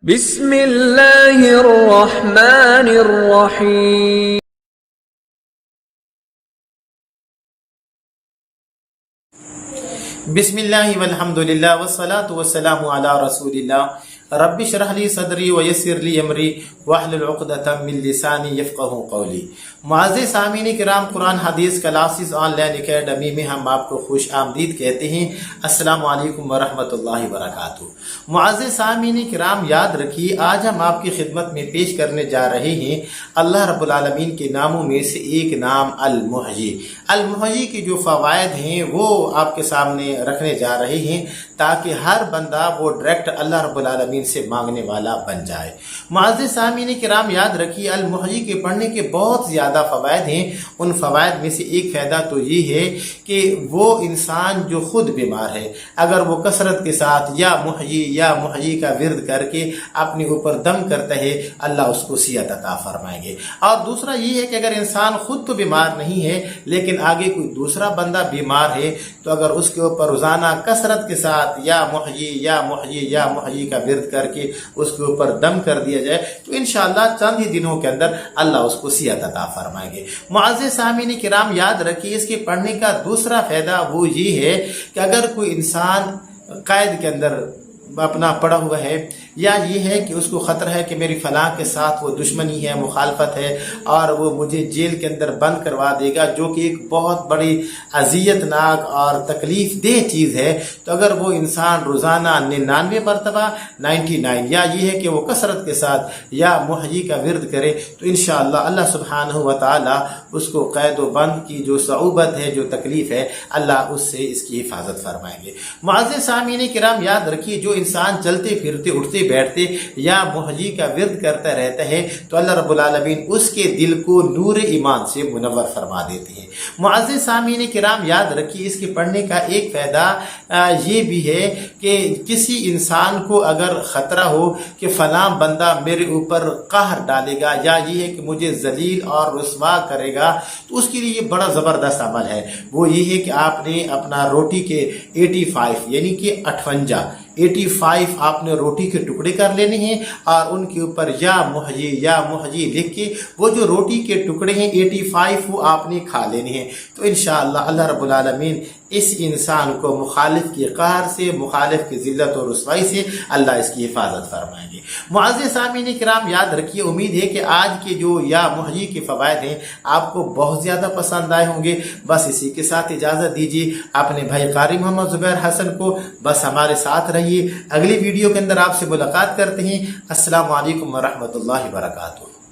بسم اللہ الرحمن الرحیم بسم اللہ والحمد للہ والصلاة والسلام علی رسول اللہ رب اشرح لی صدری ویسر لی امری واحلل عقدۃ من لسانی یفقہوا قولی۔ معزز سامعین کرام، قرآن حدیث کلاسز آن لائن اکیڈمی میں ہم آپ کو خوش آمدید کہتے ہیں۔ السلام علیکم ورحمۃ اللہ وبرکاتہ۔ معزز سامعین کرام، یاد رکھیے آج ہم آپ کی خدمت میں پیش کرنے جا رہے ہیں اللہ رب العالمین کے ناموں میں سے ایک نام المحیی۔ المحیی کے جو فوائد ہیں وہ آپ کے سامنے رکھنے جا رہے ہیں تاکہ ہر بندہ وہ ڈائریکٹ اللہ رب العالمین سے مانگنے والا بن جائے۔ معزز سامعین کرام، یاد رکھیے المحیی کے پڑھنے کے بہت زیادہ فوائد ہیں۔ ان فوائد میں سے ایک فائدہ تو یہ ہے کہ وہ انسان جو خود بیمار ہے اگر وہ کثرت کے ساتھ یا محیی کا ورد کر کے اپنے اوپر دم کرتا ہے، اللہ اس کو صحت عطا فرمائیں گے۔ اور دوسرا یہ ہے کہ اگر انسان خود تو بیمار نہیں ہے لیکن آگے کوئی دوسرا بندہ بیمار ہے تو اگر اس کے اوپر روزانہ کثرت کے ساتھ یا محیی کا ورد کر کے اس کے اوپر دم کر دیا جائے تو انشاءاللہ چند ہی دنوں کے اندر اللہ اس کو صحت عطا فرمائیں گے۔ معزز سامعین کرام، یاد رکھیے اس کے پڑھنے کا دوسرا فائدہ وہ یہ ہے کہ اگر کوئی انسان قید کے اندر اپنا پڑا ہوا ہے یا یہ ہے کہ اس کو خطرہ ہے کہ میری فلاں کے ساتھ وہ دشمنی ہے، مخالفت ہے اور وہ مجھے جیل کے اندر بند کروا دے گا، جو کہ ایک بہت بڑی اذیت ناک اور تکلیف دہ چیز ہے، تو اگر وہ انسان روزانہ 99 مرتبہ 99 یا یہ ہے کہ وہ کثرت کے ساتھ یا محیی کا ورد کرے تو انشاءاللہ اللہ سبحانہ و تعالی اس کو قید و بند کی جو صعوبت ہے، جو تکلیف ہے، اللہ اس سے اس کی حفاظت فرمائیں گے۔ معزز سامعین کرام، یاد رکھیے جو انسان چلتے پھرتے اٹھتے بیٹھتے یا محیی کا ورد کرتا رہتا ہے تو اللہ رب العالمین اس کے دل کو نور ایمان سے منور فرما دیتے ہیں۔ معزز سامعین کرام، یاد رکھیے اس کے پڑھنے کا ایک فائدہ یہ بھی ہے کہ کسی انسان کو اگر خطرہ ہو کہ فلاں بندہ میرے اوپر قہر ڈالے گا یا یہ ہے کہ مجھے ذلیل اور رسوا کرے گا تو اس کے لیے یہ بڑا زبردست عمل ہے۔ وہ یہ ہے کہ آپ نے اپنا روٹی کے 85 یعنی کہ 85 آپ نے روٹی کے ٹکڑے کر لینے ہیں اور ان کے اوپر یا محیی لکھ کے وہ جو روٹی کے ٹکڑے ہیں 85 وہ آپ نے کھا لینے ہیں تو انشاءاللہ اللہ رب العالمین اس انسان کو مخالف کی قہر سے، مخالف کی ذلت و رسوائی سے اللہ اس کی حفاظت فرمائیں گے۔ معزز سامعین کرام، یاد رکھیے امید ہے کہ آج کے جو یا محیی کے فوائد ہیں آپ کو بہت زیادہ پسند آئے ہوں گے۔ بس اسی کے ساتھ اجازت دیجیے اپنے بھائی قاری محمد زبیر حسن کو، بس ہمارے ساتھ رہیے۔ اگلی ویڈیو کے اندر آپ سے ملاقات کرتے ہیں۔ السلام علیکم ورحمۃ اللہ وبرکاتہ۔